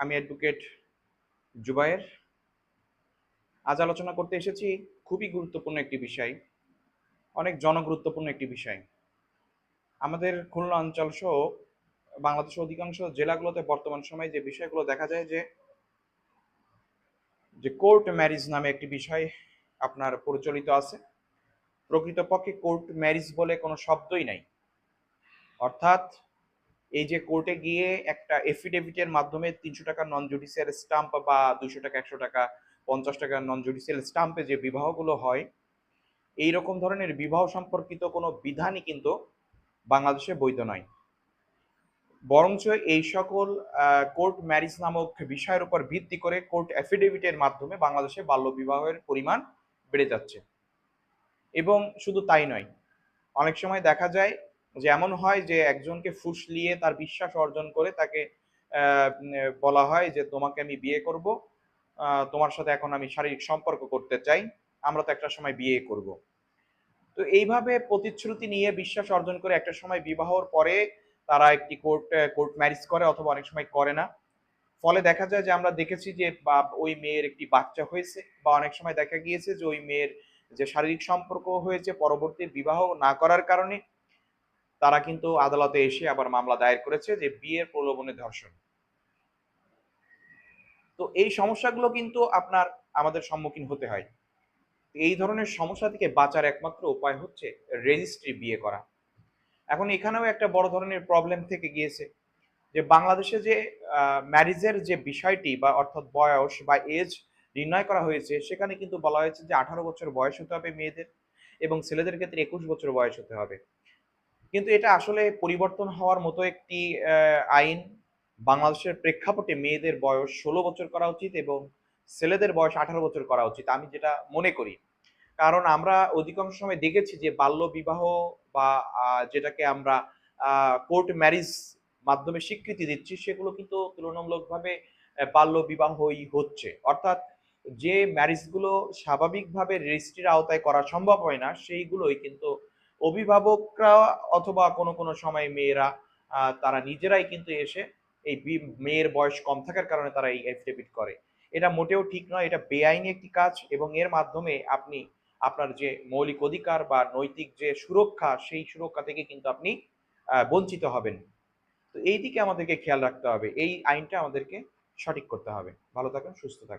আমি অ্যাডভোকেট জুবায়ের। আজ আলোচনা করতে এসেছি খুবই গুরুত্বপূর্ণ একটি বিষয়, অনেক জনগুরুত্বপূর্ণ একটি বিষয়। আমাদের খুলনা অঞ্চল সহ বাংলাদেশের অধিকাংশ জেলাগুলোতে বর্তমান সময়ে যে বিষয়গুলো দেখা যায় যে কোর্ট ম্যারেজ নামে একটি বিষয় আপনার প্রচলিত আছে। প্রকৃতপক্ষে কোর্ট ম্যারেজ বলে কোনো শব্দই নাই। অর্থাৎ এই যে কোর্টে গিয়ে একটা এফিডেভিটের মাধ্যমে ৩০০ টাকার নন জুডিশিয়াল স্টাম্প বা ২০০ টাকা, ১০০ টাকা, ৫০ টাকার নন জুডিশিয়াল স্টাম্পে যে বিবাহগুলো হয়, এই রকম ধরনের বিবাহ সম্পর্কিত কোনো বিধানই কিন্তু বাংলাদেশে বৈধ নয়। বরঞ্চ এই সকল কোর্ট ম্যারেজ নামক বিষয়ের উপর ভিত্তি করে কোর্ট অ্যাফিডেভিটের মাধ্যমে বাংলাদেশে বাল্যবিবাহের পরিমাণ বেড়ে যাচ্ছে। এবং শুধু তাই নয়, অনেক সময় দেখা যায় যে এমন হয় যে একজনকে ফুসলিয়ে তার বিশ্বাস অর্জন করে তাকে বলা হয় যে তোমাকে আমি বিয়ে করব, তোমার সাথে এখন আমি শারীরিক সম্পর্ক করতে চাই, আমরা তো একটা সময় বিয়ে করব। তো এইভাবে প্রতিশ্রুতি নিয়ে বিশ্বাস অর্জন করে একটা সময় বিবাহর পরে তারা একটি কোর্ট ম্যারেজ করে অথবা অনেক সময় করে না। ফলে দেখা যায় যে আমরা দেখেছি যে বা ওই মেয়ের একটি বাচ্চা হয়েছে, বা অনেক সময় দেখা গিয়েছে যে ওই মেয়ের যে শারীরিক সম্পর্ক হয়েছে পরবর্তী বিবাহ না করার কারণে তারা কিন্তু আদালতে এসে আবার মামলা দায়ের করেছে যে বিয়ের প্রলোভনে ধর্ষণ। তো এই সমস্যাগুলো কিন্তু আমাদের সম্মুখীন হতে হয়। এই ধরনের সমস্যা থেকে বাঁচার একমাত্র উপায় হচ্ছে রেজিস্ট্রি বিয়ে করা। এখন এখানেও একটা বড় ধরনের প্রবলেম থেকে গিয়েছে যে বাংলাদেশে যে ম্যারেজের যে বিষয়টি বা অর্থাৎ বয়স বা এজ নির্ণয় করা হয়েছে, সেখানে কিন্তু বলা হয়েছে যে 18 বছর বয়স হতে হবে মেয়েদের, এবং ছেলেদের ক্ষেত্রে 21 বছর বয়স হতে হবে। কিন্তু এটা আসলে পরিবর্তন হওয়ার মতো একটি আইন। বাংলাদেশের প্রেক্ষাপটে মেয়েদের বয়স 16 বছর করা উচিত এবং ছেলেদের বয়স 18 বছর করা উচিত, আমি যেটা মনে করি। কারণ আমরা অধিকাংশ সময় দেখেছি যে বাল্য বিবাহ বা যেটাকে আমরা কোর্ট ম্যারেজ মাধ্যমে স্বীকৃতি দিচ্ছি, সেগুলো কিন্তু তুলনামূলকভাবে বাল্য বিবাহই হচ্ছে। অর্থাৎ যে ম্যারেজগুলো স্বাভাবিকভাবে রেজিস্ট্রির আওতায় করা সম্ভব হয় না, সেইগুলোই কিন্তু অভিভাবকরা অথবা কোনো কোনো সময় মেয়েরা তারা নিজেরাই কিন্তু এসে এই মেয়ের বয়স কম থাকার কারণে তারা এই এফিডেভিট করে। এটা মোটেও ঠিক নয়, এটা বেআইনি একটি কাজ, এবং এর মাধ্যমে আপনি আপনার যে মৌলিক অধিকার বা নৈতিক যে সুরক্ষা, সেই সুরক্ষা থেকে কিন্তু আপনি বঞ্চিত হবেন। তো এই দিকে আমাদেরকে খেয়াল রাখতে হবে। এই আইনটা আমাদেরকে সঠিক করতে হবে। ভালো থাকুন, সুস্থ থাকুন।